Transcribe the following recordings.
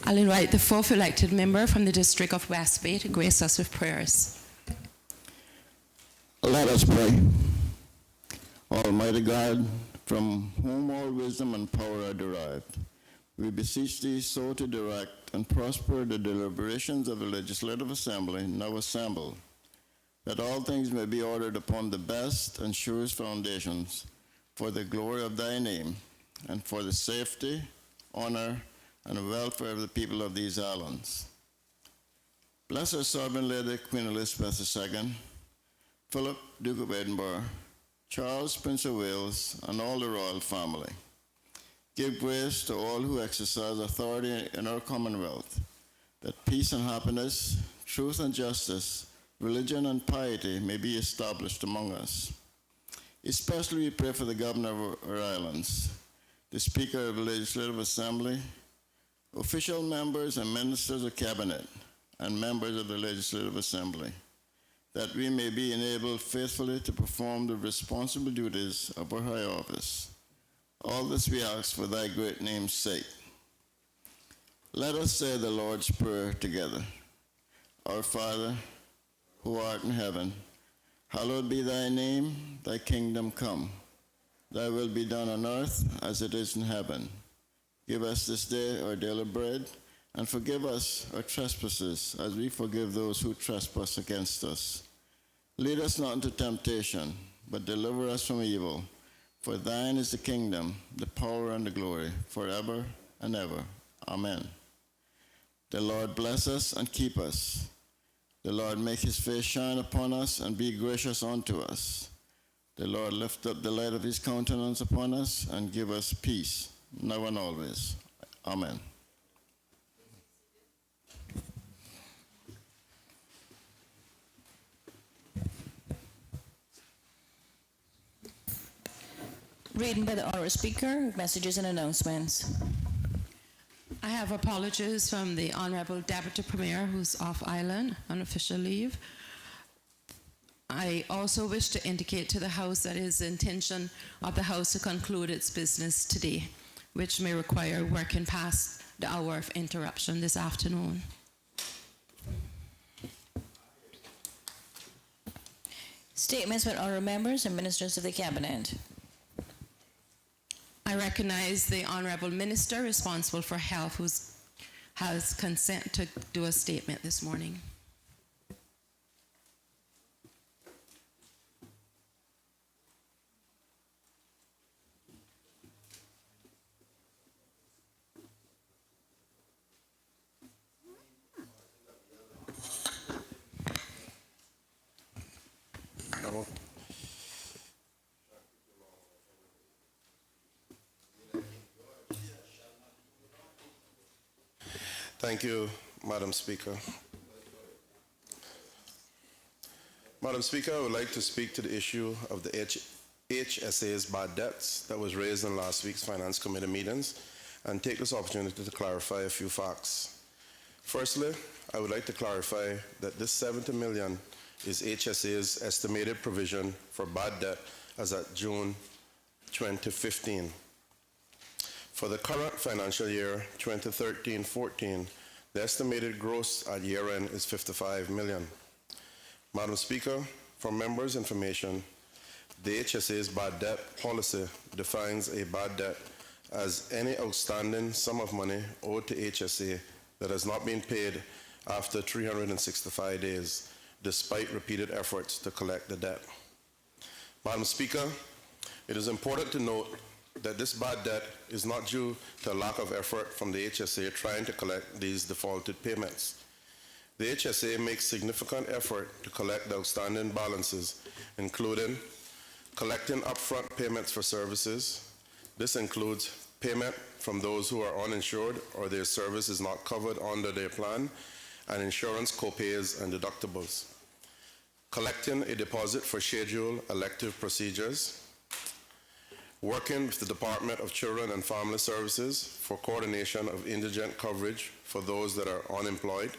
I'll invite the fourth elected member from the District of West Bay to grace us with prayers. Let us pray. Almighty God, from whom all wisdom and power are derived, we beseech thee so to direct and prosper the deliberations of the Legislative Assembly now assembled, that all things may be ordered upon the best and surest foundations for the glory of thy name and for the safety, honor, and welfare of the people of these islands. Bless our sovereign lady, Queen Elizabeth II, Philip, Duke of Edinburgh, Charles, Prince of Wales, and all the royal family. Give grace to all who exercise authority in our Commonwealth, that peace and happiness, truth and justice, religion and piety may be established among us. Especially we pray for the governor of our islands, the Speaker of the Legislative Assembly, official members and ministers of cabinet, and members of the Legislative Assembly, that we may be enabled faithfully to perform the responsible duties of our high office. All this we ask for thy great name's sake. Let us say the Lord's Prayer together. Our Father, who art in heaven, hallowed be thy name, thy kingdom come. Thy will be done on earth as it is in heaven. Give us this day our daily bread, and forgive us our trespasses as we forgive those who trespass against us. Lead us not into temptation, but deliver us from evil. For thine is the kingdom, the power, and the glory, forever and ever. Amen. The Lord bless us and keep us. The Lord make his face shine upon us and be gracious unto us. The Lord lift up the light of his countenance upon us and give us peace, now and always. Amen. Reading by the Honourable Speaker, messages and announcements. I have apologies from the Honourable Deputy Premier, who's off island on official leave. I also wish to indicate to the House that it is the intention of the House to conclude its business today, which may require working past the hour of interruption this afternoon. Statements by honourable members and ministers of the Cabinet. I recognize the Honourable Minister responsible for health, who has consent to do a statement this morning. Thank you, Madam Speaker. Madam Speaker, I would like to speak to the issue of the HSA's bad debts that was raised in last week's Finance Committee meetings and take this opportunity to clarify a few facts. Firstly, I would like to clarify that this $70 million is HSA's estimated provision for bad debt as at June 2015. For the current financial year 2013-14, the estimated gross at year-end is $55 million. Madam Speaker, for members' information, the HSA's bad debt policy defines a bad debt as any outstanding sum of money owed to HSA that has not been paid after 365 days, despite repeated efforts to collect the debt. Madam Speaker, it is important to note that this bad debt is not due to a lack of effort from the HSA trying to collect these defaulted payments. The HSA makes significant effort to collect the outstanding balances, including collecting upfront payments for services. This includes payment from those who are uninsured or their service is not covered under their plan, and insurance co-pays and deductibles. Collecting a deposit for scheduled elective procedures. Working with the Department of Children and Family Services for coordination of indigent coverage for those that are unemployed.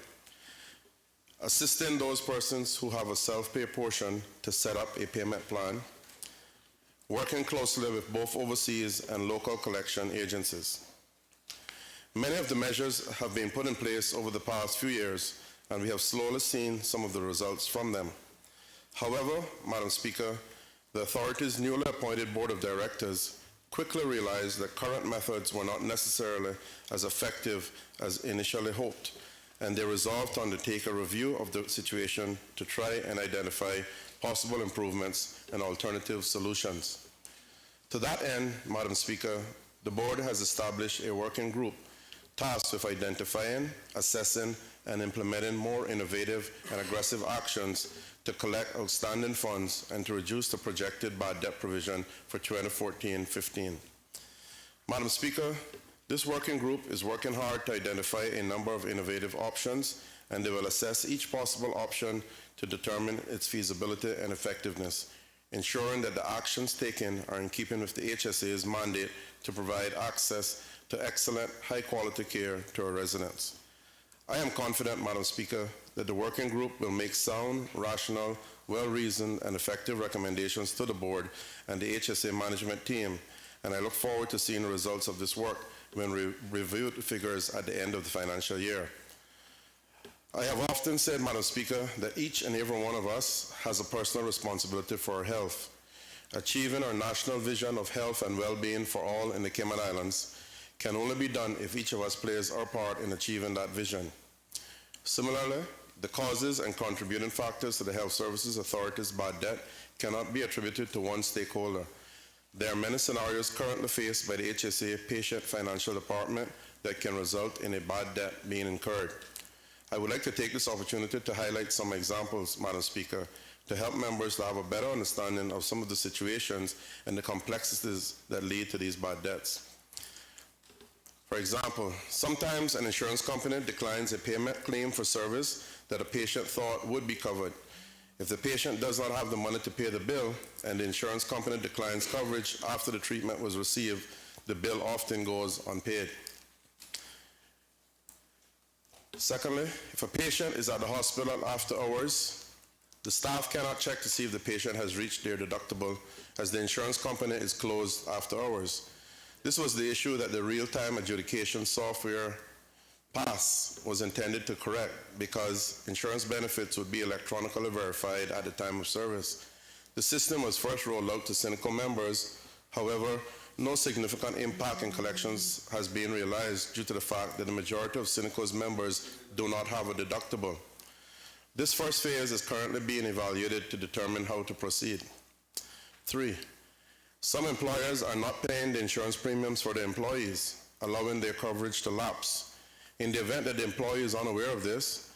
Assisting those persons who have a self-pay portion to set up a payment plan. Working closely with both overseas and local collection agencies. Many of the measures have been put in place over the past few years, and we have slowly seen some of the results from them. However, Madam Speaker, the authority's newly appointed Board of Directors quickly realized that current methods were not necessarily as effective as initially hoped, and they resolved to undertake a review of the situation to try and identify possible improvements and alternative solutions. To that end, Madam Speaker, the Board has established a working group tasked with identifying, assessing, and implementing more innovative and aggressive actions to collect outstanding funds and to reduce the projected bad debt provision for 2014-15. Madam Speaker, this working group is working hard to identify a number of innovative options, and they will assess each possible option to determine its feasibility and effectiveness, ensuring that the actions taken are in keeping with the HSA's mandate to provide access to excellent, high-quality care to our residents. I am confident, Madam Speaker, that the working group will make sound, rational, well-reasoned, and effective recommendations to the Board and the HSA management team, and I look forward to seeing the results of this work when we review the figures at the end of the financial year. I have often said, Madam Speaker, that each and every one of us has a personal responsibility for our health. Achieving our national vision of health and well-being for all in the Cayman Islands can only be done if each of us plays our part in achieving that vision. Similarly, the causes and contributing factors to the Health Services Authority's bad debt cannot be attributed to one stakeholder. There are many scenarios currently faced by the HSA Patient Financial Department that can result in a bad debt being incurred. I would like to take this opportunity to highlight some examples, Madam Speaker, to help members to have a better understanding of some of the situations and the complexities that lead to these bad debts. For example, sometimes an insurance company declines a payment claim for service that a patient thought would be covered. If the patient does not have the money to pay the bill and the insurance company declines coverage after the treatment was received, the bill often goes unpaid. Secondly, if a patient is at the hospital after hours, the staff cannot check to see if the patient has reached their deductible as the insurance company is closed after hours. This was the issue that the real-time adjudication software PASS was intended to correct, because insurance benefits would be electronically verified at the time of service. The system was first rolled out to Synico members. However, no significant impact in collections has been realized due to the fact that the majority of Synico's members do not have a deductible. This first phase is currently being evaluated to determine how to proceed. 3. Some employers are not paying the insurance premiums for their employees, allowing their coverage to lapse. In the event that the employee is unaware of this,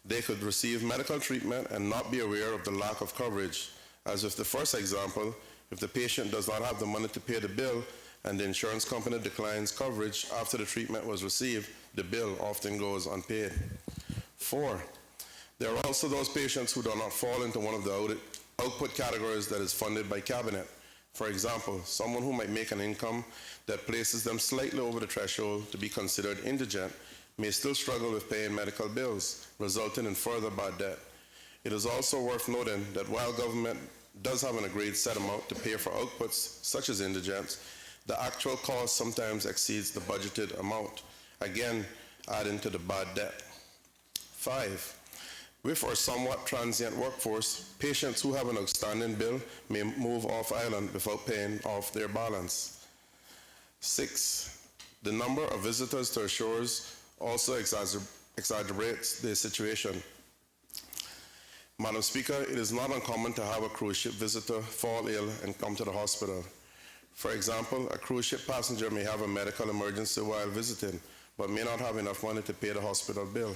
they could receive medical treatment and not be aware of the lack of coverage. As with the first example, if the patient does not have the money to pay the bill and the insurance company declines coverage after the treatment was received, the bill often goes unpaid. 4. There are also those patients who do not fall into one of the output categories that is funded by Cabinet. For example, someone who might make an income that places them slightly over the threshold to be considered indigent may still struggle with paying medical bills, resulting in further bad debt. It is also worth noting that while government does have an agreed set amount to pay for outputs such as indigents, the actual cost sometimes exceeds the budgeted amount, again adding to the bad debt. 5. With our somewhat transient workforce, patients who have an outstanding bill may move off island without paying off their balance. 6. The number of visitors to our shores also exaggerates the situation. Madam Speaker, it is not uncommon to have a cruise ship visitor fall ill and come to the hospital. For example, a cruise ship passenger may have a medical emergency while visiting, but may not have enough money to pay the hospital bill.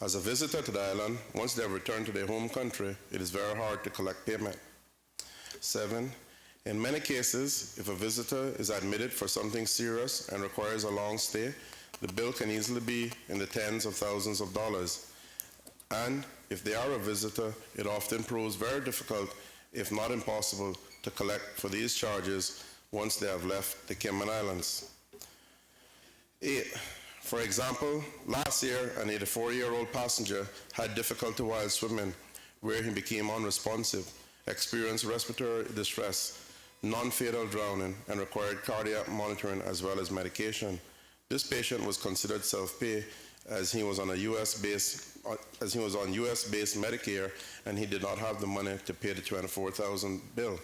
As a visitor to the island, once they have returned to their home country, it is very hard to collect payment. 7. In many cases, if a visitor is admitted for something serious and requires a long stay, the bill can easily be in the tens of thousands of dollars. And if they are a visitor, it often proves very difficult, if not impossible, to collect for these charges once they have left the Cayman Islands. 8. For example, last year, an 84-year-old passenger had difficulty while swimming, where he became unresponsive, experienced respiratory distress, non-fatal drowning, and required cardiac monitoring as well as medication. This patient was considered self-pay as he was on US-based Medicare, and he did not have the money to pay the $24,000 bill.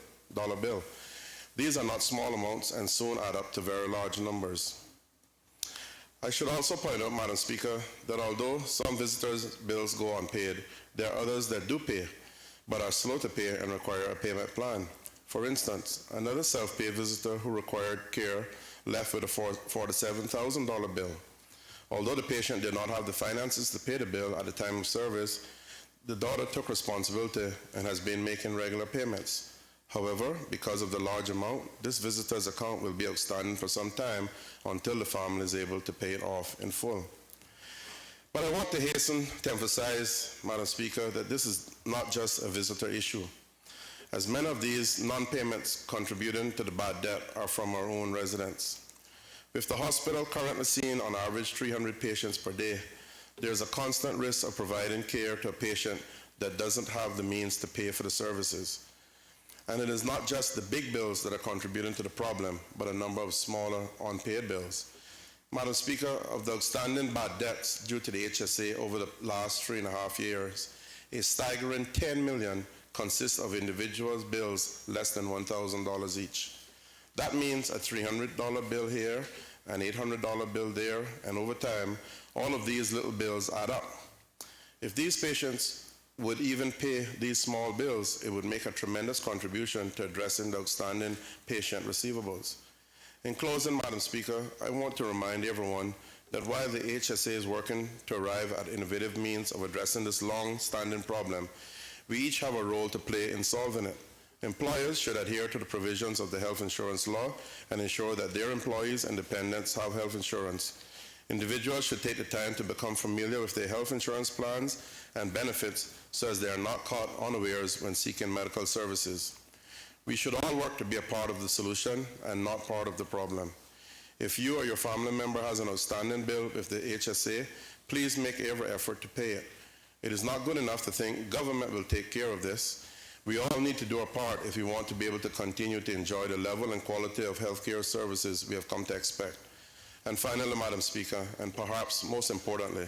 These are not small amounts and soon add up to very large numbers. I should also point out, Madam Speaker, that although some visitors' bills go unpaid, there are others that do pay, but are slow to pay and require a payment plan. For instance, another self-pay visitor who required care left with a $47,000 bill. Although the patient did not have the finances to pay the bill at the time of service, the daughter took responsibility and has been making regular payments. However, because of the large amount, this visitor's account will be outstanding for some time until the family is able to pay it off in full. But I want to hasten to emphasize, Madam Speaker, that this is not just a visitor issue, as many of these non-payments contributing to the bad debt are from our own residents. With the hospital currently seeing on average 300 patients per day, there's a constant risk of providing care to a patient that doesn't have the means to pay for the services. And it is not just the big bills that are contributing to the problem, but a number of smaller unpaid bills. Madam Speaker, of the outstanding bad debts due to the HSA over the last 3.5 years, a staggering $10 million consists of individuals' bills less than $1,000 each. That means a $300 bill here, an $800 bill there, and over time, all of these little bills add up. If these patients would even pay these small bills, it would make a tremendous contribution to addressing the outstanding patient receivables. In closing, Madam Speaker, I want to remind everyone that while the HSA is working to arrive at innovative means of addressing this long-standing problem, we each have a role to play in solving it. Employers should adhere to the provisions of the health insurance law and ensure that their employees and dependents have health insurance. Individuals should take the time to become familiar with their health insurance plans and benefits so as they are not caught unawares when seeking medical services. We should all work to be a part of the solution and not part of the problem. If you or your family member has an outstanding bill with the HSA, please make every effort to pay it. It is not good enough to think government will take care of this. We all need to do our part if we want to be able to continue to enjoy the level and quality of healthcare services we have come to expect. And finally, Madam Speaker, and perhaps most importantly,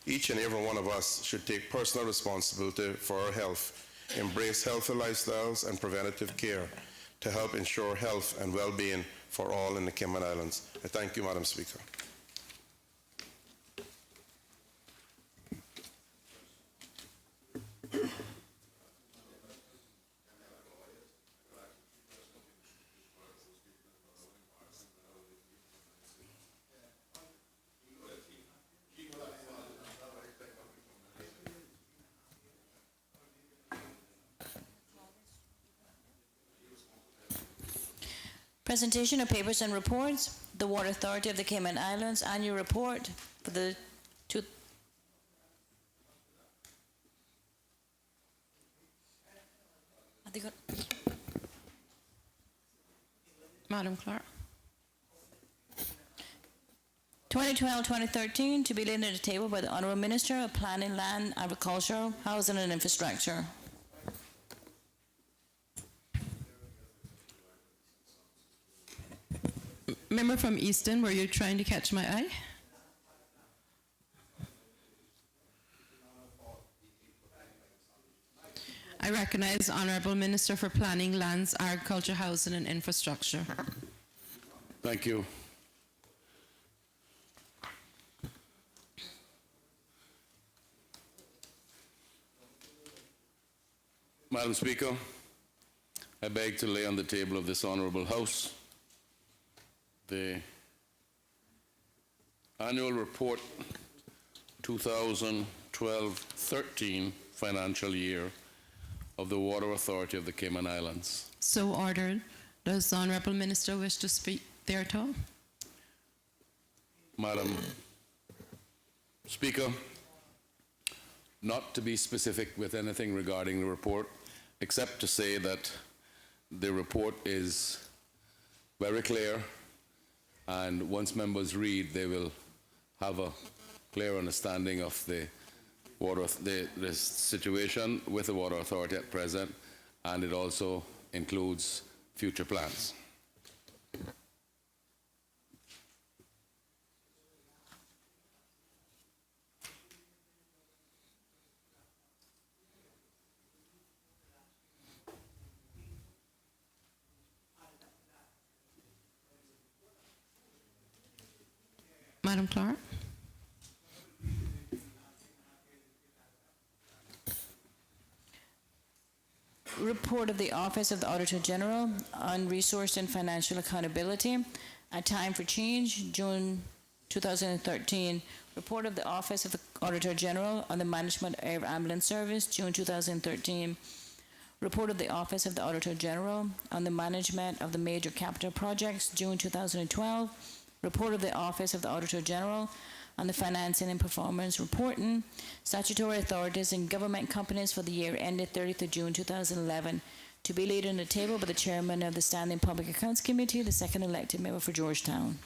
each and every one of us should take personal responsibility for our health, embrace healthy lifestyles and preventative care to help ensure health and well-being for all in the Cayman Islands. I thank you, Madam Speaker. Presentation of papers and reports. The Water Authority of the Cayman Islands annual report for the Madam Clerk. 2012-2013 to be laid on the table by the Honourable Minister of Planning, Land, Agriculture, Housing and Infrastructure. Member from Easton, were you trying to catch my eye? I recognize Honourable Minister for Planning, Lands, Agriculture, Housing and Infrastructure. Thank you. Madam Speaker, I beg to lay on the table of this Honourable House the annual report 2012-13 financial year of the Water Authority of the Cayman Islands. So ordered. Does the Honourable Minister wish to speak thereto? Madam Speaker, not to be specific with anything regarding the report, except to say that the report is very clear, and once members read, they will have a clear understanding of the situation with the Water Authority at present, and it also includes future plans. Madam Clerk. Report of the Office of the Auditor General on Resource and Financial Accountability, A Time for Change, June 2013. Report of the Office of the Auditor General on the Management of Air Ambulance Service, June 2013. Report of the Office of the Auditor General on the Management of the Major Capital Projects, June 2012. Report of the Office of the Auditor General on the Financing and Performance Reporting, Statutory Authorities and Government Companies for the year ended 30th of June 2011. To be laid on the table by the Chairman of the Standing Public Accounts Committee, the second elected member for Georgetown.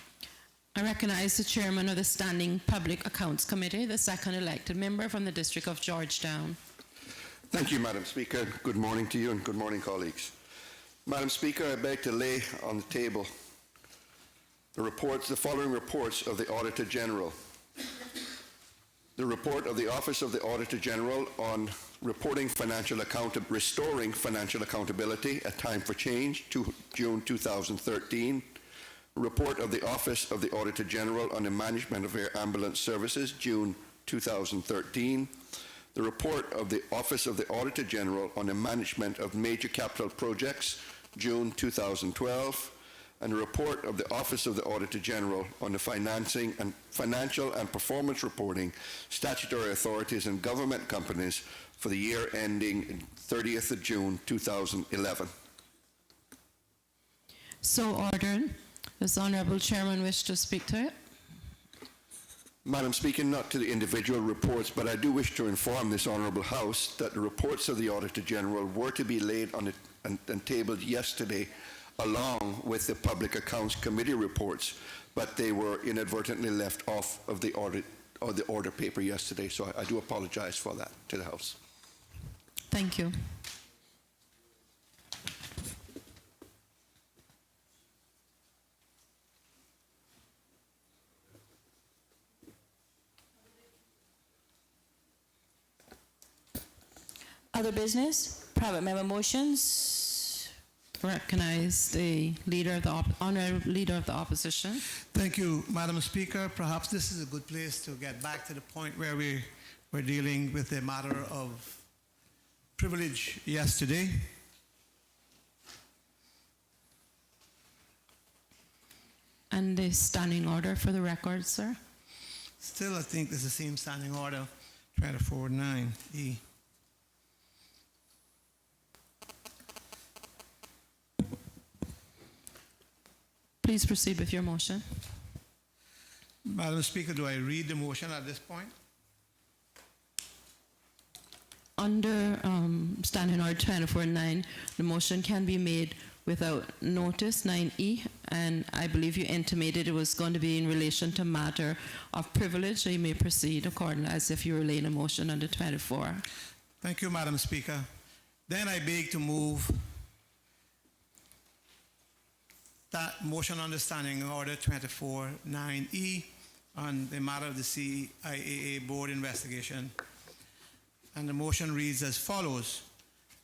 I recognize the Chairman of the Standing Public Accounts Committee, the second elected member from the District of Georgetown. Thank you, Madam Speaker. Good morning to you and good morning, colleagues. Madam Speaker, I beg to lay on the table the following reports of the Auditor General. The report of the Office of the Auditor General on restoring financial accountability, A Time for Change, June 2013. A report of the Office of the Auditor General on the Management of Air Ambulance Services, June 2013. The report of the Office of the Auditor General on the Management of Major Capital Projects, June 2012. And a report of the Office of the Auditor General on the Financial and Performance Reporting, Statutory Authorities and Government Companies for the year ending 30th of June 2011. So ordered. Does the Honourable Chairman wish to speak to it? Madam Speaker, not to the individual reports, but I do wish to inform this Honourable House that the reports of the Auditor General were to be laid on and tabled yesterday along with the Public Accounts Committee reports, but they were inadvertently left off of the order paper yesterday, so I do apologize for that to the House. Thank you. Other business? Private member motions? Recognize the Honourable Leader of the Opposition. Thank you, Madam Speaker. Perhaps this is a good place to get back to the point where we were dealing with the matter of privilege yesterday. And the standing order for the record, sir. Still, I think it's the same standing order, 24-9E. Please proceed with your motion. Madam Speaker, do I read the motion at this point? Under Standing Order 24-9, the motion can be made without notice, 9E, and I believe you intimated it was going to be in relation to matter of privilege, so you may proceed accordingly as if you were laying a motion under 24. Thank you, Madam Speaker. Then I beg to move that motion under Standing Order 24-9E on the matter of the CIAA board investigation. And the motion reads as follows.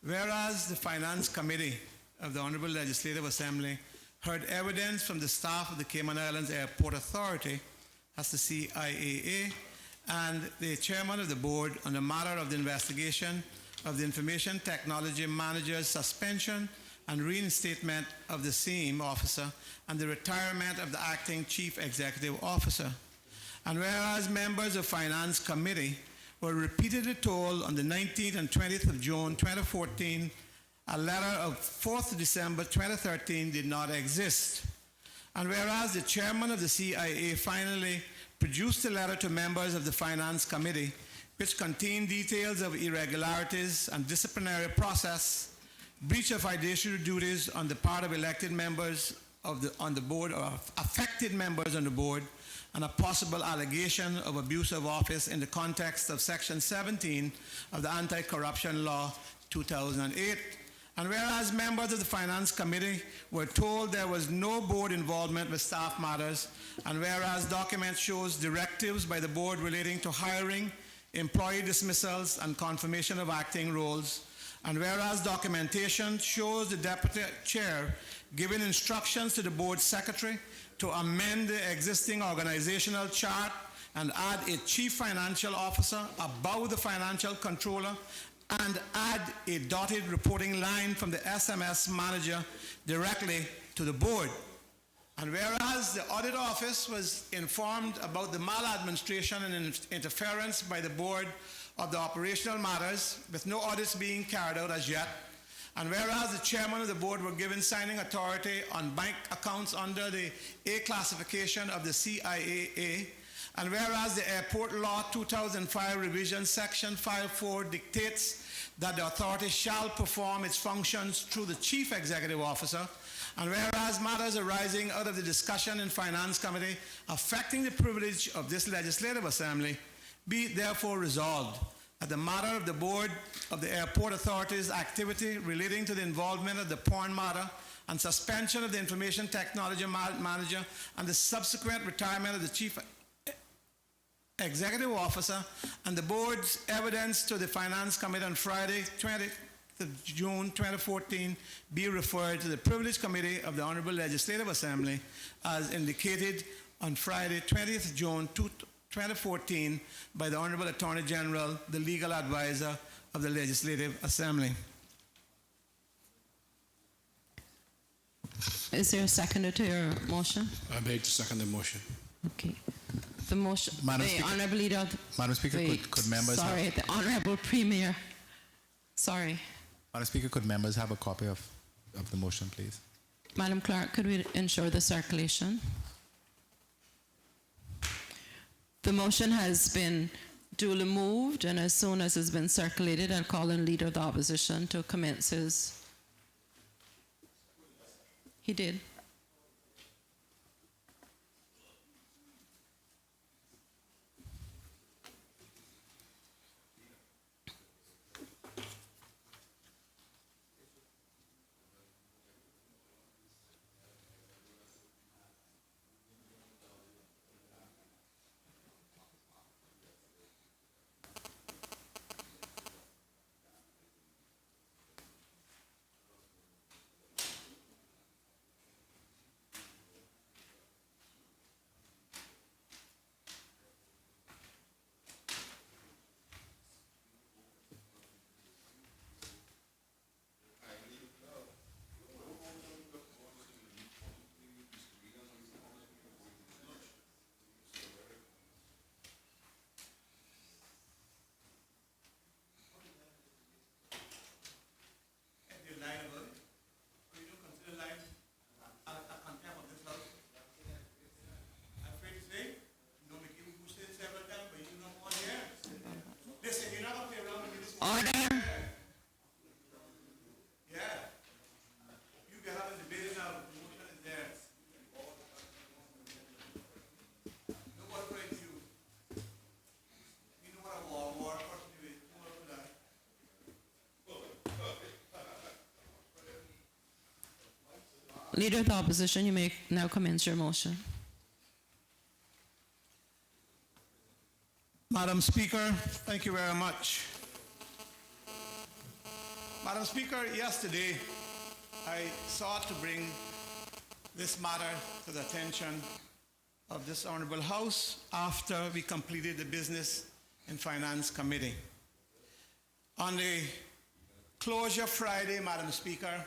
Whereas the Finance Committee of the Honorable Legislative Assembly heard evidence from the staff of the Cayman Islands Airport Authority, as the CIAA, and the chairman of the board on the matter of the investigation of the Information Technology Manager's suspension and reinstatement of the same officer and the retirement of the acting chief executive officer. And whereas members of Finance Committee were repeatedly told on the 19th and 20th of June 2014 a letter of 4th December 2013 did not exist. And whereas the chairman of the CIA finally produced a letter to members of the Finance Committee which contained details of irregularities and disciplinary process, breach of fiduciary duties on the part of elected members on the board or affected members on the board, and a possible allegation of abuse of office in the context of Section 17 of the Anti-Corruption Law 2008. And whereas members of the Finance Committee were told there was no board involvement with staff matters, and whereas document shows directives by the board relating to hiring, employee dismissals, and confirmation of acting roles, And whereas documentation shows the deputy chair giving instructions to the board secretary to amend the existing organizational chart and add a chief financial officer above the financial controller and add a dotted reporting line from the SMS manager directly to the board. And whereas the audit office was informed about the maladministration and interference by the board of the operational matters, with no audits being carried out as yet, and whereas the chairman of the board were given signing authority on bank accounts under the A classification of the CIAA, and whereas the Airport Law 2005 revision section 54 dictates that the authority shall perform its functions through the chief executive officer, and whereas matters arising out of the discussion in Finance Committee affecting the privilege of this Legislative Assembly, be it therefore resolved that the matter of the Board of the Airport Authority's activity relating to the involvement of the porn matter and suspension of the Information Technology Manager and the subsequent retirement of the Chief Executive Officer and the Board's evidence to the Finance Committee on Friday, 20th of June 2014, be referred to the Privilege Committee of the Honorable Legislative Assembly as indicated on Friday, 20th June 2014 by the Honorable Attorney General, the legal advisor of the Legislative Assembly. Is there a seconder to your motion? I beg to second the motion. Okay. The motion, Madam the Speaker. Honorable Leader, Madam Speaker, could members sorry, the Honorable Premier, sorry. Madam Speaker, could members have a copy of the motion, please? Madam Clerk, could we ensure the circulation? The motion has been duly moved, and as soon as it's been circulated, I'll call on Leader of the Opposition to commence his. He did. Order. Leader of the Opposition, you may now commence your motion. Madam Speaker, thank you very much. Madam Speaker, yesterday I sought to bring this matter to the attention of this Honorable House after we completed the Business and Finance Committee. On the closure Friday, Madam Speaker,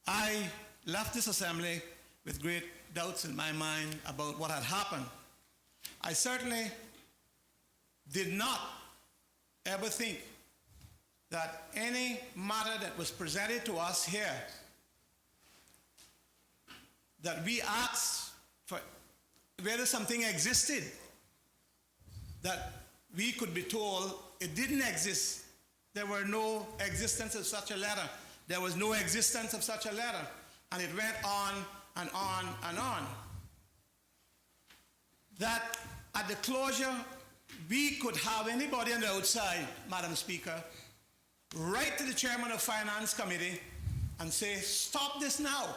I left this assembly with great doubts in my mind about what had happened. I certainly did not ever think that any matter that was presented to us here, that we asked for, whether something existed, that we could be told it didn't exist. There were no existence of such a letter. There was no existence of such a letter. And it went on and on and on. That at the closure, we could have anybody on the outside, Madam Speaker, write to the chairman of Finance Committee and say, stop this now.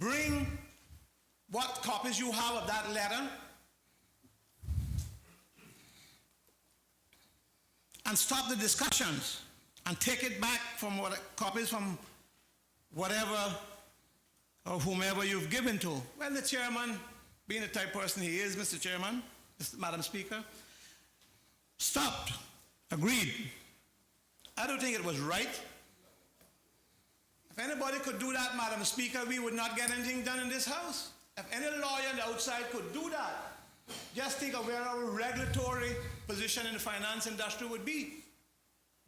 Bring what copies you have of that letter and stop the discussions and take it back from copies from whatever or whomever you've given to. Well, the chairman, being the type person he is, Mr. Chairman, Madam Speaker, stopped, agreed. I don't think it was right. If anybody could do that, Madam Speaker, we would not get anything done in this House. If any lawyer on the outside could do that, just think of where our regulatory position in the finance industry would be.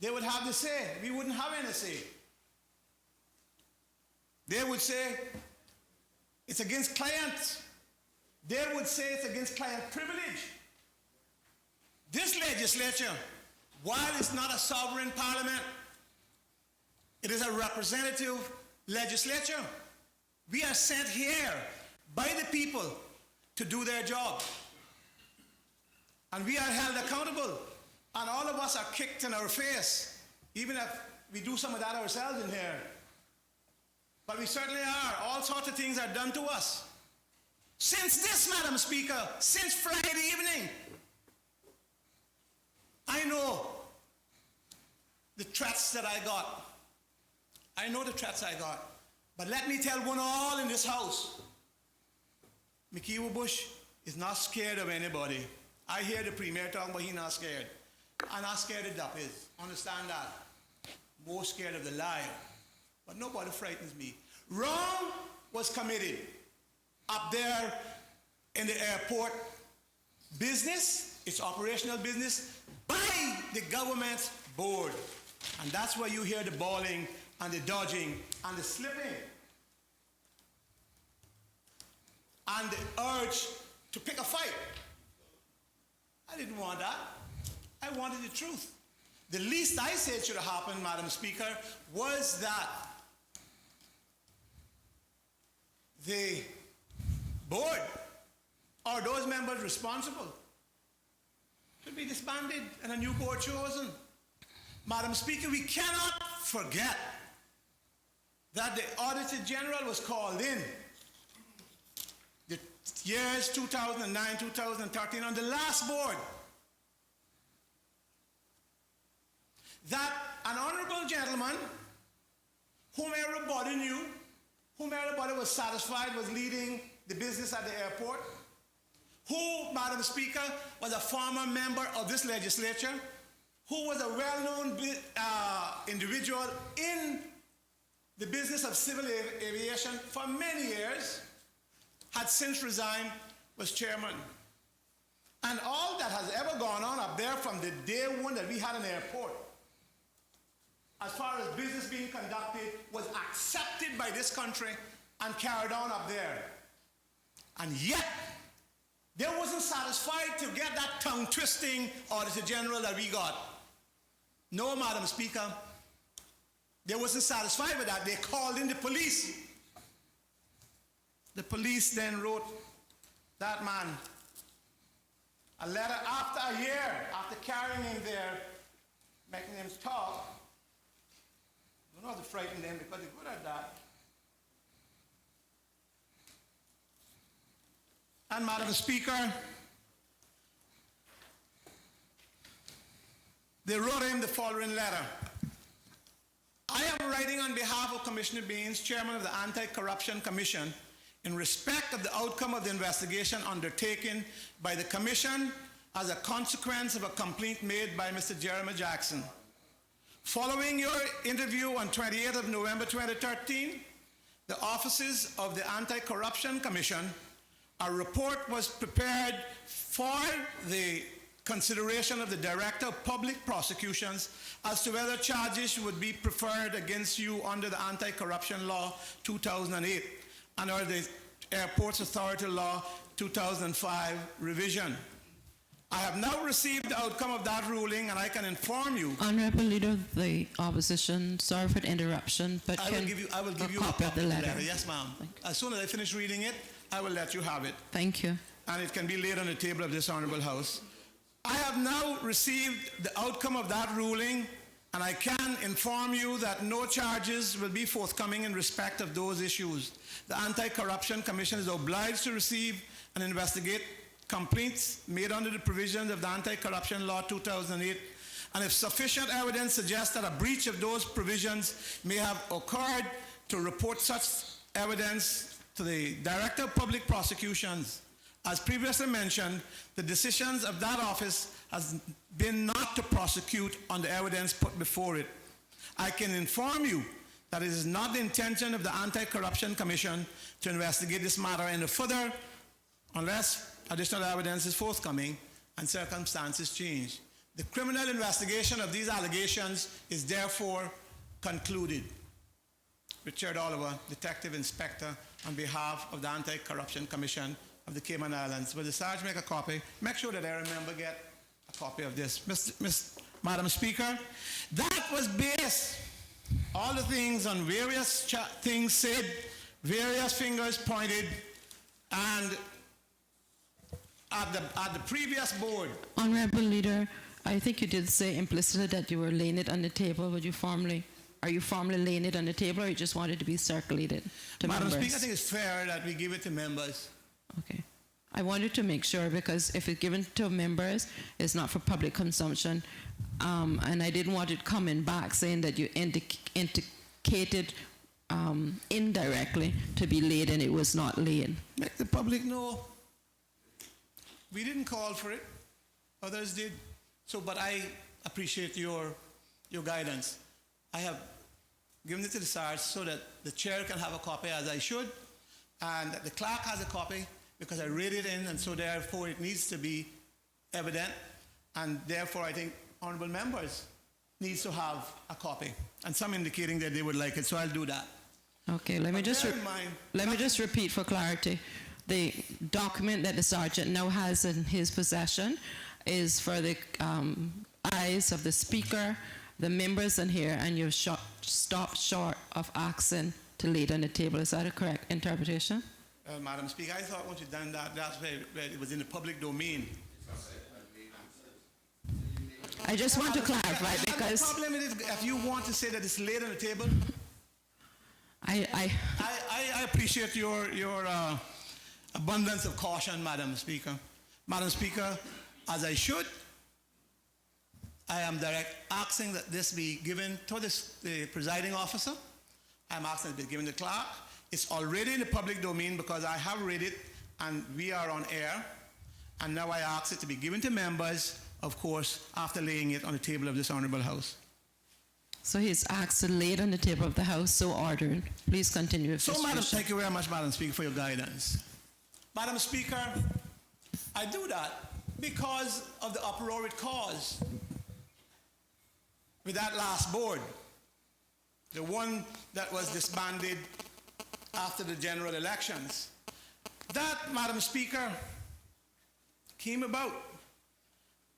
They would have the say. We wouldn't have any say. They would say it's against clients. They would say it's against client privilege. This legislature, while it's not a sovereign parliament, it is a representative legislature. We are sent here by the people to do their job. And we are held accountable. And all of us are kicked in our face, even if we do some of that ourselves in here. But we certainly are. All sorts of things are done to us. Since this, Madam Speaker, since Friday evening, I know the threats that I got. I know the threats I got. But let me tell one all in this House, McKeever Bush is not scared of anybody. I hear the Premier talking, but he's not scared. I'm not scared of that is. Understand that. More scared of the liar. But nobody frightens me. Wrong was committed up there in the airport business, its operational business, by the government's board. And that's where you hear the bawling and the dodging and the slipping and the urge to pick a fight. I didn't want that. I wanted the truth. The least I said should have happened, Madam Speaker, was that the board or those members responsible should be disbanded and a new board chosen. Madam Speaker, we cannot forget that the Auditor General was called in the years 2009, 2013 on the last board. That an honorable gentleman whom everybody knew, whom everybody was satisfied was leading the business at the airport, who, Madam Speaker, was a former member of this legislature, who was a well-known individual in the business of civil aviation for many years, had since resigned, was chairman. And all that has ever gone on up there from the day one that we had an airport, as far as business being conducted, was accepted by this country and carried on up there. And yet, they wasn't satisfied to get that tongue-twisting Auditor General that we got. No, Madam Speaker, they wasn't satisfied with that. They called in the police. The police then wrote that man a letter after a year, after carrying him there, making him talk. You don't have to frighten them because they're good at that. And Madam Speaker, they wrote him the following letter. I am writing on behalf of Commissioner Baines, Chairman of the Anti-Corruption Commission, in respect of the outcome of the investigation undertaken by the Commission as a consequence of a complaint made by Mr. Jeremy Jackson. Following your interview on 28th of November 2013, the offices of the Anti-Corruption Commission, a report was prepared for the consideration of the Director of Public Prosecutions as to whether charges would be preferred against you under the Anti-Corruption Law 2008 and or the Airports Authority Law 2005 revision. I have now received the outcome of that ruling, and I can inform you. Honorable Leader of the Opposition, sorry for the interruption, but I will give you a copy of the letter. Yes, ma'am. As soon as I finish reading it, I will let you have it. Thank you. And it can be laid on the table of this honorable House. I have now received the outcome of that ruling, and I can inform you that no charges will be forthcoming in respect of those issues. The Anti-Corruption Commission is obliged to receive and investigate complaints made under the provisions of the Anti-Corruption Law 2008 and if sufficient evidence suggests that a breach of those provisions may have occurred, to report such evidence to the Director of Public Prosecutions. As previously mentioned, the decisions of that office has been not to prosecute on the evidence put before it. I can inform you that it is not the intention of the Anti-Corruption Commission to investigate this matter any further unless additional evidence is forthcoming and circumstances change. The criminal investigation of these allegations is therefore concluded. Richard Oliver, Detective Inspector, on behalf of the Anti-Corruption Commission of the Cayman Islands. Will the Sarge make a copy? Make sure that every member get a copy of this. Madam Speaker, that was based, all the things on various things said, various fingers pointed, and at the previous board. Honorable Leader, I think you did say implicitly that you were laying it on the table. Are you formally laying it on the table, or you just wanted to be circulated to Madam members? Speaker, I think it's fair that we give it to members. Okay. I wanted to make sure, because if it's given to members, it's not for public consumption. And I didn't want it coming back saying that you indicated indirectly to be laid and it was not laid. Make the public know. We didn't call for it. Others did. So, but I appreciate your guidance. I have given it to the Sarge so that the chair can have a copy, as I should, and that the clerk has a copy because I read it in, and so therefore it needs to be evident, and therefore I think honorable members needs to have a copy, and some indicating that they would like it, so I'll do that. Okay, let me just repeat for clarity. The document that the sergeant now has in his possession is for the eyes of the speaker, the members in here, and you've stopped short of asking to lay it on the table. Is that a correct interpretation? Madam Speaker, I thought once you've done that, that's where it was in the public domain. I just want to clarify because... The problem is if you want to say that it's laid on the table, I appreciate your abundance of caution, Madam Speaker. Madam Speaker, as I should, I am asking that this be given to the presiding officer. I'm asking that it be given to the clerk. It's already in the public domain because I have read it and we are on air. And now I ask it to be given to members, of course, after laying it on the table of this honorable House. So he's asked to lay it on the table of the House, so ordered. Please continue. So, Madam, thank you very much, Madam Speaker, for your guidance. Madam Speaker, I do that because of the uproar it caused with that last board, the one that was disbanded after the general elections. That, Madam Speaker, came about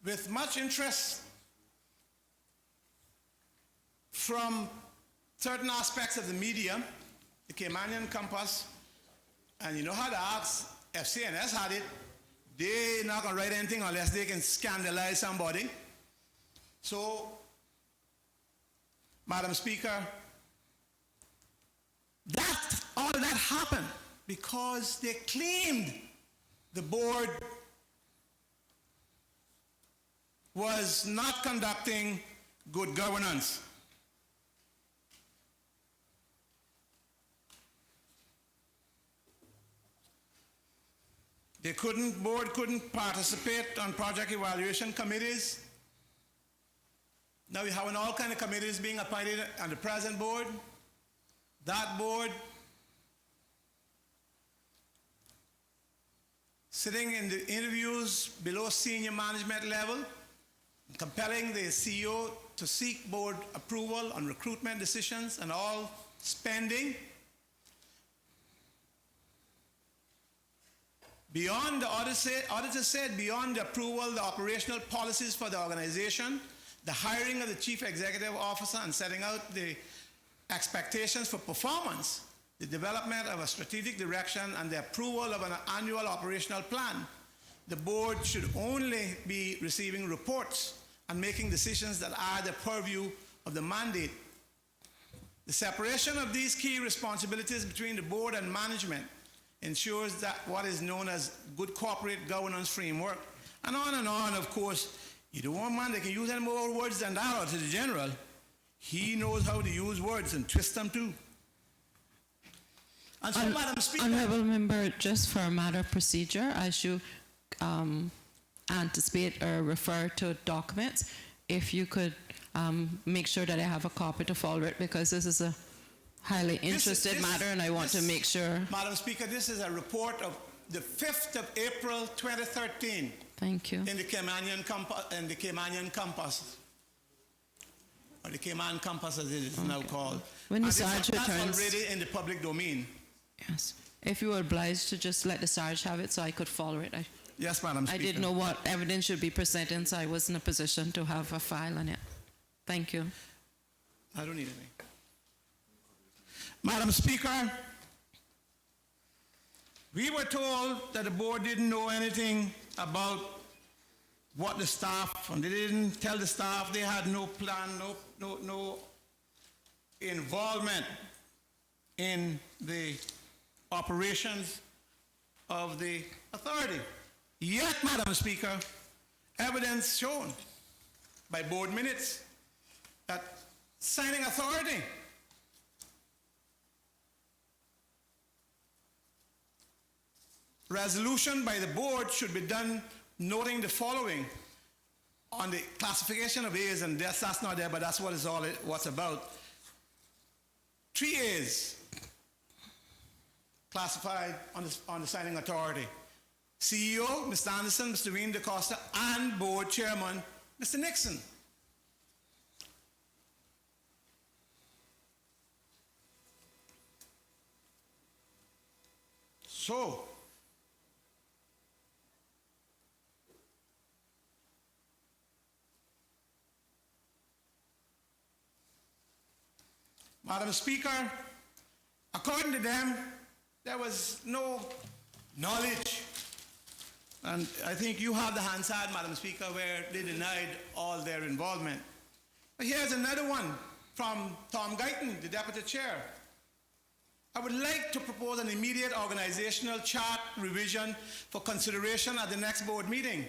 with much interest from certain aspects of the media, the Caymanian Compass, and you know how the ask, if CNS had it, they're not going to write anything unless they can scandalize somebody. So, Madam Speaker, all of that happened because they claimed the board was not conducting good governance. Board couldn't participate on project evaluation committees. Now we have all kinds of committees being appointed on the present board. That board sitting in the interviews below senior management level, compelling the CEO to seek board approval on recruitment decisions and all spending. Beyond the auditor said, beyond the approval, the operational policies for the organization, the hiring of the chief executive officer and setting out the expectations for performance, the development of a strategic direction, and the approval of an annual operational plan. The board should only be receiving reports and making decisions that are the purview of the mandate. The separation of these key responsibilities between the board and management ensures that what is known as good corporate governance framework, and on, of course, You don't want man that can use any more words than that, or to the general. He knows how to use words and twist them too. And so, Madam Speaker, Honourable Member, just for a matter of procedure, as you anticipate or refer to documents, if you could make sure that I have a copy to follow it, because this is a highly interested matter and I want to make sure. Madam Speaker, this is a report of the 5th of April 2013 Thank you. in the Caymanian Campus, or the Cayman Campus as it is now called. When the And Sarge that's returns. already in the public domain. Yes. If you were obliged to just let the Sarge have it so I could follow it. Yes, Madam I Speaker. didn't know what evidence should be presented, so I was in a position to have a file on it. Thank you. I don't need anything. Madam Speaker, we were told that the board didn't know anything about what the staff, and they didn't tell the staff they had no plan, no involvement in the operations of the authority. Yet, Madam Speaker, evidence shown by board minutes that signing authority resolution by the board should be done noting the following on the classification of A's, and that's not there, but that's what it's all what's about. 3 A's classified on the signing authority. CEO, Mr. Anderson, Mr. Wayne DaCosta, and board chairman, Mr. Nixon. So, Madam Speaker, according to them, there was no knowledge. And I think you have the Hansard, Madam Speaker, where they denied all their involvement. But here's another one from Tom Guyton, the Deputy Chair. I would like to propose an immediate organizational chart revision for consideration at the next board meeting.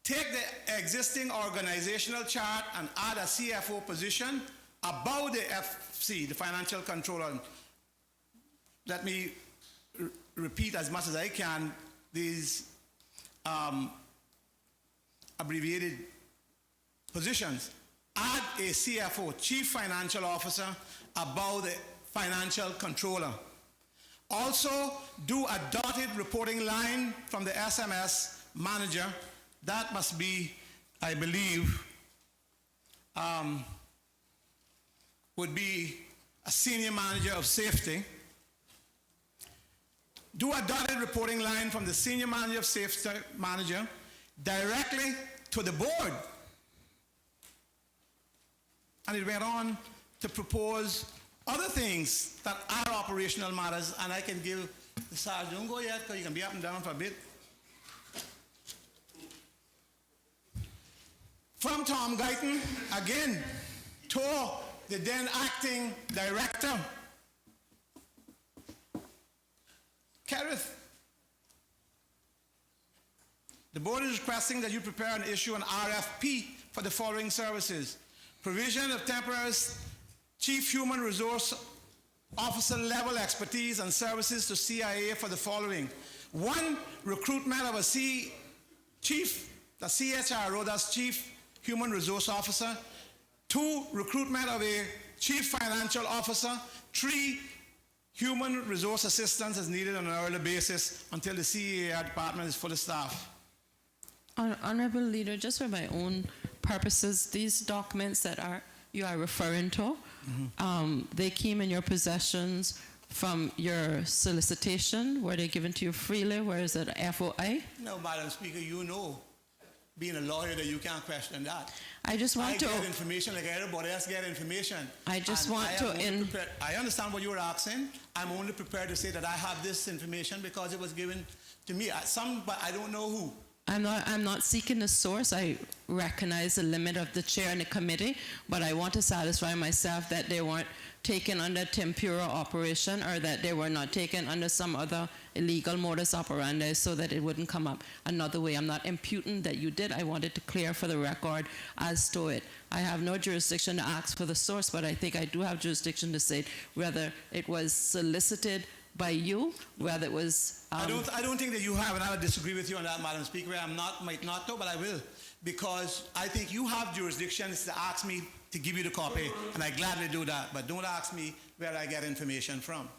Take the existing organizational chart and add a CFO position above the FC, the financial controller. Let me repeat as much as I can these abbreviated positions. Add a CFO, Chief Financial Officer, above the financial controller. Also, do a dotted reporting line from the SMS manager. That must be, I believe, would be a senior manager of safety. Do a dotted reporting line from the senior manager of safety manager directly to the board. And it went on to propose other things that are operational matters, and I can give the Sarge, don't go yet, because you can be up and down for a bit. From Tom Guyton, again, to the then acting director, Kerith. The board is requesting that you prepare and issue an RFP for the following services. Provision of temporary Chief Human Resource Officer level expertise and services to CIA for the following. 1, recruitment of a CHRO, that's Chief Human Resource Officer. 2, recruitment of a Chief Financial Officer. 3, human resource assistance is needed on an hourly basis until the CAR department is fully staffed. Honourable Leader, just for my own purposes, these documents that you are referring to, they came in your possessions from your solicitation. Were they given to you freely? Where is it, FOI? No, Madam Speaker, you know, being a lawyer, that you can't question that. I just want to... I get information like everybody else get information. I just want to... I understand what you were asking. I'm only prepared to say that I have this information because it was given to me. But I don't know who. I'm not seeking the source. I recognize the limit of the chair and the committee, but I want to satisfy myself that they weren't taken under tempura operation, or that they were not taken under some other illegal modus operandi, so that it wouldn't come up another way. I'm not imputing that you did. I wanted to clear for the record as to it. I have no jurisdiction to ask for the source, but I think I do have jurisdiction to say whether it was solicited by you, whether it was... I don't think that you have, and I would disagree with you on that, Madam Speaker. Might not though, but I will, because I think you have jurisdictions to ask me to give you the copy, and I gladly do that, but don't ask me where I get information from.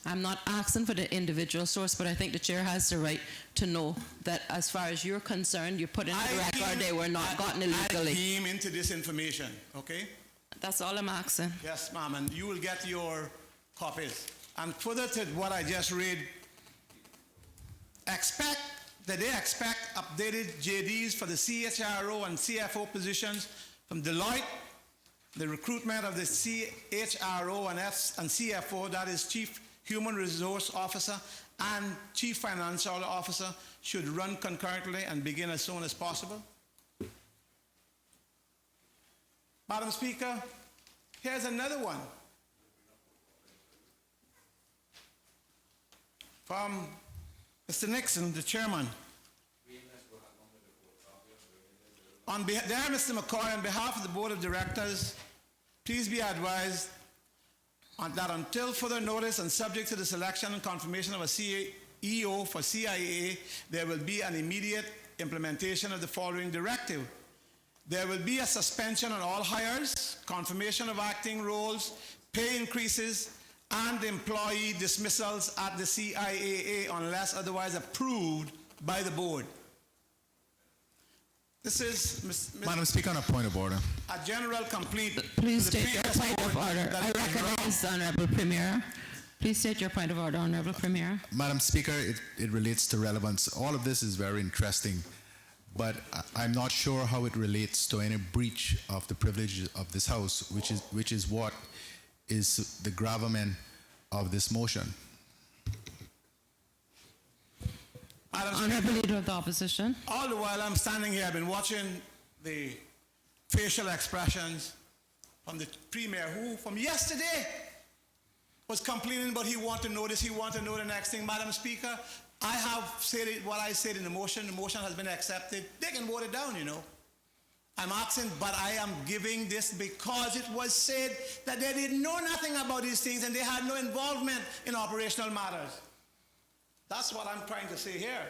I'm not asking for the individual source, but I think the chair has the right to know that as far as you're concerned, you put in the record they were not gotten illegally. I came into this information, okay? That's all I'm asking. Yes, ma'am, and you will get your copies. And further to what I just read, they expect updated JDs for the CHRO and CFO positions from Deloitte, the recruitment of the CHRO and CFO, that is Chief Human Resource Officer and Chief Financial Officer, should run concurrently and begin as soon as possible. Madam Speaker, here's another one. From Mr. Nixon, the chairman. Dear Mr. McCoy, on behalf of the Board of Directors, please be advised that until further notice and subject to the selection and confirmation of a CEO for CIAA, there will be an immediate implementation of the following directive. There will be a suspension on all hires, confirmation of acting roles, pay increases, and employee dismissals at the CIAA unless otherwise approved by the board. This is, Madam Speaker, on a point of order. a general complaint. Please to the state your previous point of board order. that I it was wrong. recognize the Honorable Premier. Please state your point of order, Honorable Premier. Madam Speaker, it relates to relevance. All of this is very interesting, but I'm not sure how it relates to any breach of the privilege of this House, which is what is the gravamen of this motion. Honorable Leader of the Opposition. All the while I'm standing here, I've been watching the facial expressions from the Premier, who from yesterday was complaining, but he wanted to know this, he wanted to know the next thing. Madam Speaker, I have said what I said in the motion. The motion has been accepted. They can vote it down, you know. I'm asking, but I am giving this because it was said that they didn't know nothing about these things and they had no involvement in operational matters. That's what I'm trying to say here.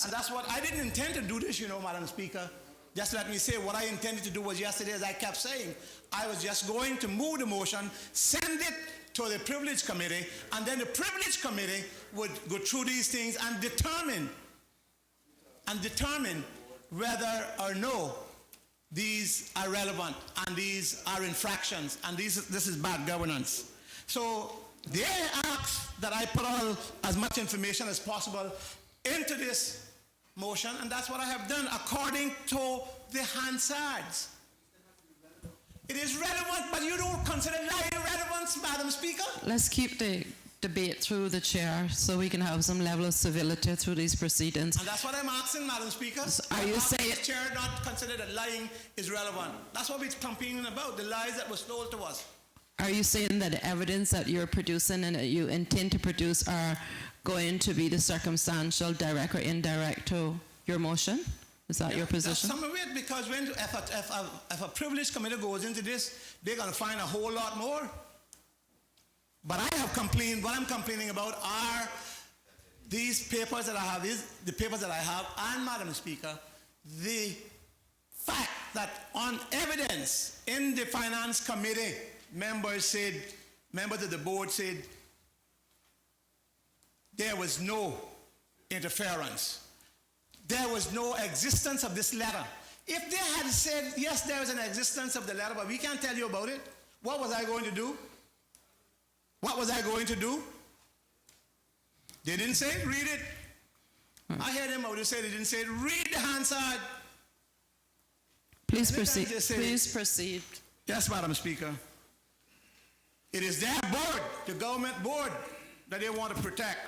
And that's what, I didn't intend to do this, you know, Madam Speaker. Just let me say, what I intended to do was yesterday, as I kept saying, I was just going to move the motion, send it to the Privilege Committee, and then the Privilege Committee would go through these things and determine whether or no these are relevant and these are infractions and this is bad governance. So they asked that I put all as much information as possible into this motion, and that's what I have done according to the Hansards. It is relevant, but you don't consider lying relevance, Madam Speaker? Let's keep the debate through the chair so we can have some level of civility through these proceedings. And that's what I'm asking, Madam Speaker. Are you How saying- does the chair not consider that lying is relevant? That's what we're complaining about, the lies that was told to us. Are you saying that the evidence that you're producing and that you intend to produce are going to be the circumstantial, direct or indirect to your motion? Is that your position? That's some of it, because if a privilege committee goes into this, they're going to find a whole lot more. But I have complained, what I'm complaining about are these papers that I have, the papers that I have, and Madam Speaker, the fact that on evidence in the Finance Committee, members of the board said there was no interference. There was no existence of this letter. If they had said, yes, there is an existence of the letter, but we can't tell you about it, what was I going to do? What was I going to do? They didn't say it, read it. I heard them out, they said they didn't say it, read the Hansard. Please Anytime proceed. they say- Please proceed. Yes, Madam Speaker. It is their board, the government board, that they want to protect,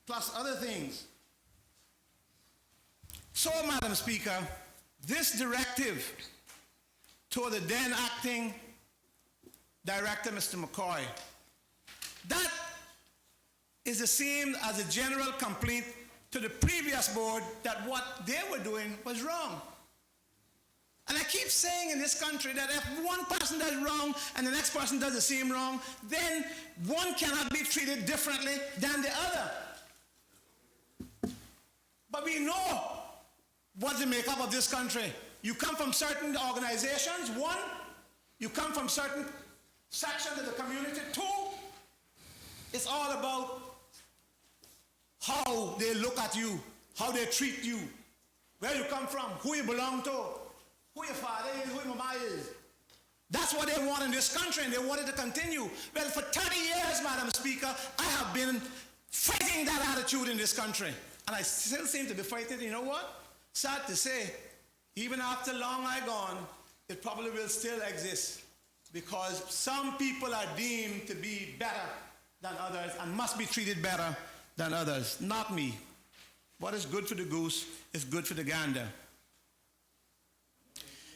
plus other things. So, Madam Speaker, this directive to the then acting Director, Mr. McCoy. That is the same as a general complaint to the previous board that what they were doing was wrong. And I keep saying in this country that if one person does wrong and the next person does the same wrong, then one cannot be treated differently than the other. But we know what's the makeup of this country. You come from certain organizations, one. You come from certain sections of the community, two. It's all about how they look at you, how they treat you, where you come from, who you belong to, who your father is, who your mama is. That's what they want in this country, and they want it to continue. Well, for 30 years, Madam Speaker, I have been fighting that attitude in this country. And I still seem to be fighting. You know what? Sad to say, even after long I gone, it probably will still exist. Because some people are deemed to be better than others and must be treated better than others. Not me. What is good for the goose is good for the gander.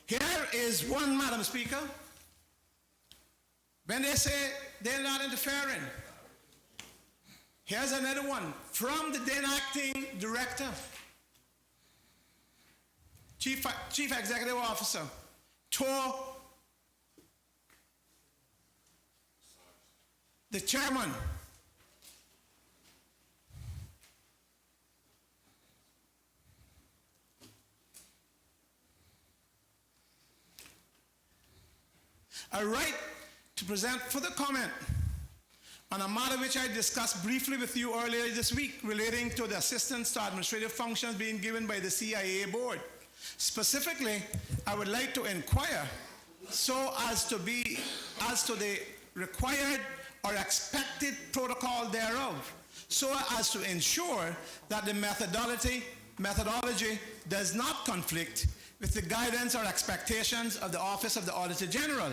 Here is one, Madam Speaker. When they say they're not interfering, here's another one from the then acting director, chief executive officer, to the chairman. A right to present further comment on a matter which I discussed briefly with you earlier this week relating to the assistance to administrative functions being given by the CIA board. Specifically, I would like to inquire so as to the required or expected protocol thereof, so as to ensure that the methodology does not conflict with the guidance or expectations of the Office of the Auditor General.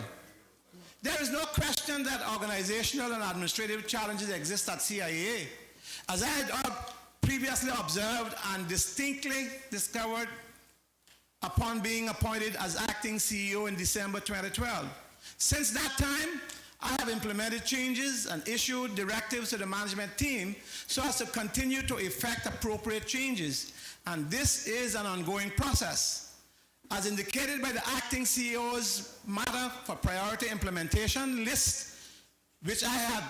There is no question that organizational and administrative challenges exist at CIA. As I had previously observed and distinctly discovered upon being appointed as acting CEO in December 2012. Since that time, I have implemented changes and issued directives to the management team so as to continue to effect appropriate changes. And this is an ongoing process. As indicated by the acting CEO's matter for priority implementation list, which I had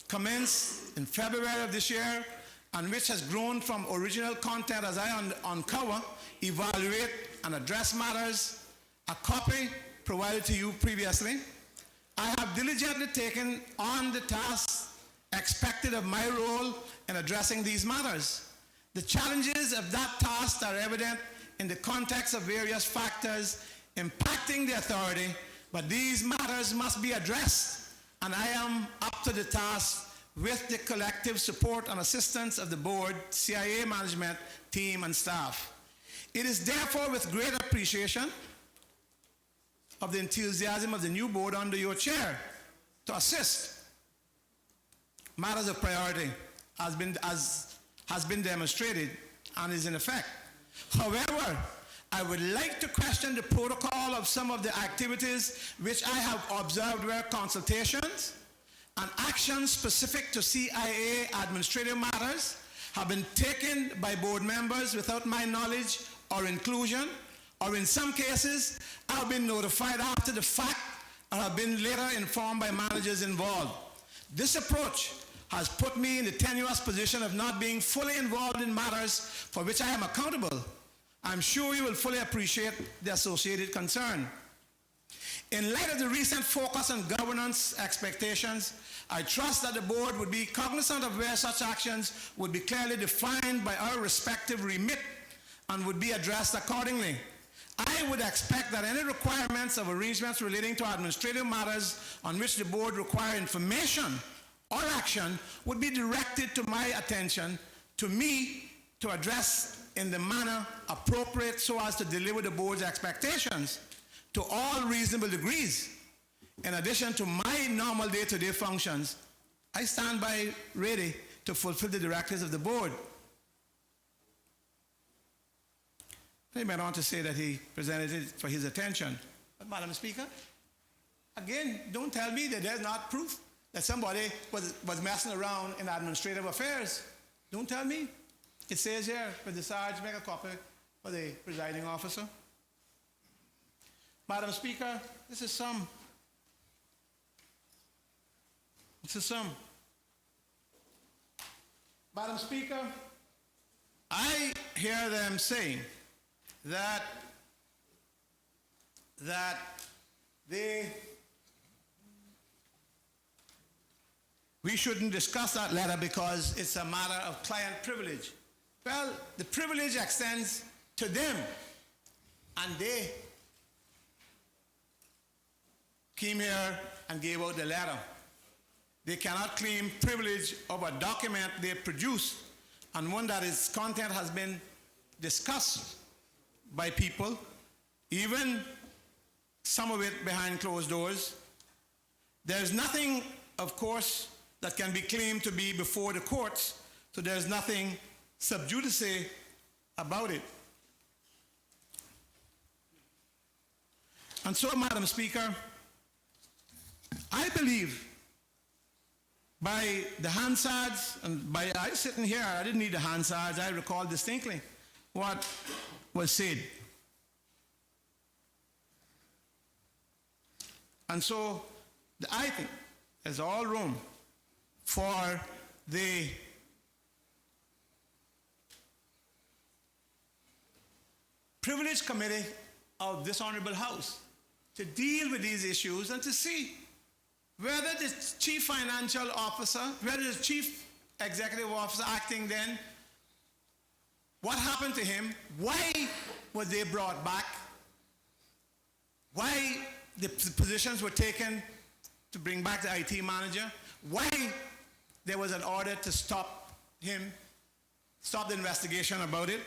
commenced in February of this year, and which has grown from original content as I uncover, evaluate, and address matters, a copy provided to you previously. I have diligently taken on the tasks expected of my role in addressing these matters. The challenges of that task are evident in the context of various factors impacting the authority, but these matters must be addressed, and I am up to the task with the collective support and assistance of the board, CIA management team, and staff. It is therefore with great appreciation of the enthusiasm of the new board under your chair to assist matters of priority has been demonstrated and is in effect. However, I would like to question the protocol of some of the activities which I have observed where consultations and actions specific to CIA administrative matters have been taken by board members without my knowledge or inclusion, or in some cases, I've been notified after the fact and have been later informed by managers involved. This approach has put me in the tenuous position of not being fully involved in matters for which I am accountable. I'm sure you will fully appreciate the associated concern. In light of the recent focus on governance expectations, I trust that the board would be cognizant of where such actions would be clearly defined by our respective remit and would be addressed accordingly. I would expect that any requirements of arrangements relating to administrative matters on which the board require information or action would be directed to my attention, to me, to address in the manner appropriate so as to deliver the board's expectations to all reasonable degrees. In addition to my normal day-to-day functions, I stand by ready to fulfill the directives of the board. He went on to say that he presented it for his attention. But, Madam Speaker, Again, don't tell me that there's not proof that somebody was messing around in administrative affairs. Don't tell me. It says here, for the Sarge, make a copy for the presiding officer. Madam Speaker, this is some. This is some. Madam Speaker, I hear them saying that we shouldn't discuss that letter because it's a matter of client privilege. Well, the privilege extends to them, and they came here and gave out the letter. They cannot claim privilege of a document they produced and one that its content has been discussed by people, even some of it behind closed doors. There's nothing, of course, that can be claimed to be before the courts, so there's nothing sub judice about it. And so, Madam Speaker, I believe by the Hansards, and by I sitting here, I didn't need the Hansards, I recall distinctly what was said. And so I think there's all room for the Privilege Committee of this Honorable House to deal with these issues and to see whether the Chief Financial Officer, whether the Chief Executive Officer acting then, what happened to him, why were they brought back, why the positions were taken to bring back the IT manager, why there was an order to stop him, stop the investigation about it.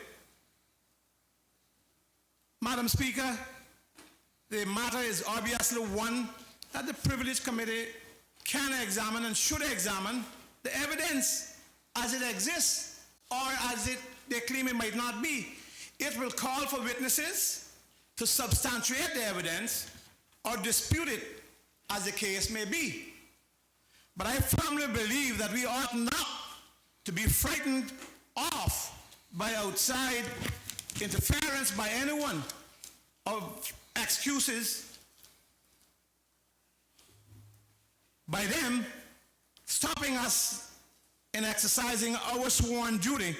Madam Speaker, the matter is obviously one that the Privilege Committee can examine and should examine the evidence as it exists or as they claim it might not be. It will call for witnesses to substantiate the evidence or dispute it as the case may be. But I firmly believe that we ought not to be frightened off by outside interference by anyone of excuses by them stopping us in exercising our sworn duty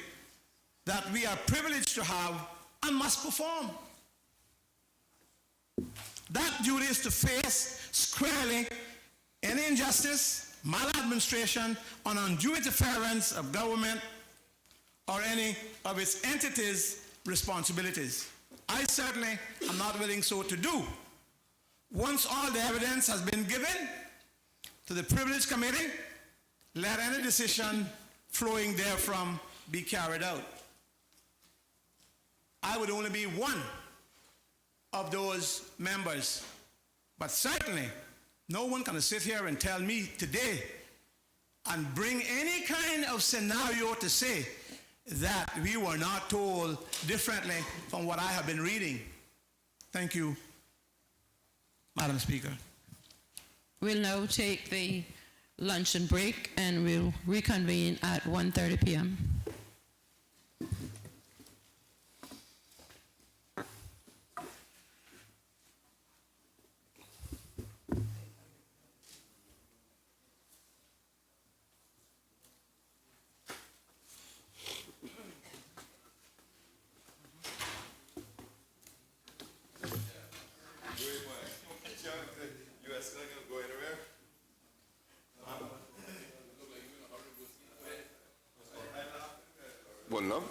that we are privileged to have and must perform. That duty is to face squarely any injustice, maladministration, or undue interference of government or any of its entities' responsibilities. I certainly am not willing so to do. Once all the evidence has been given to the Privilege Committee, let any decision flowing therefrom be carried out. I would only be one of those members, but certainly no one can sit here and tell me today and bring any kind of scenario to say that we were not told differently from what I have been reading. Thank you, Madam Speaker. We'll now take the luncheon break and we'll reconvene at 1:30 p.m. Well, no.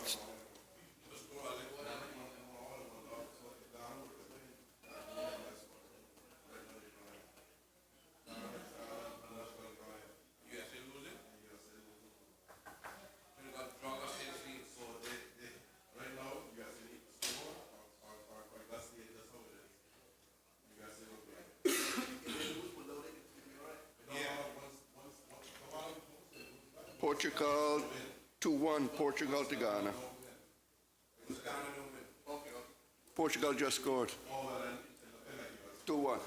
Portugal 2-1, Portugal to Ghana. Portugal just scored. 2-1.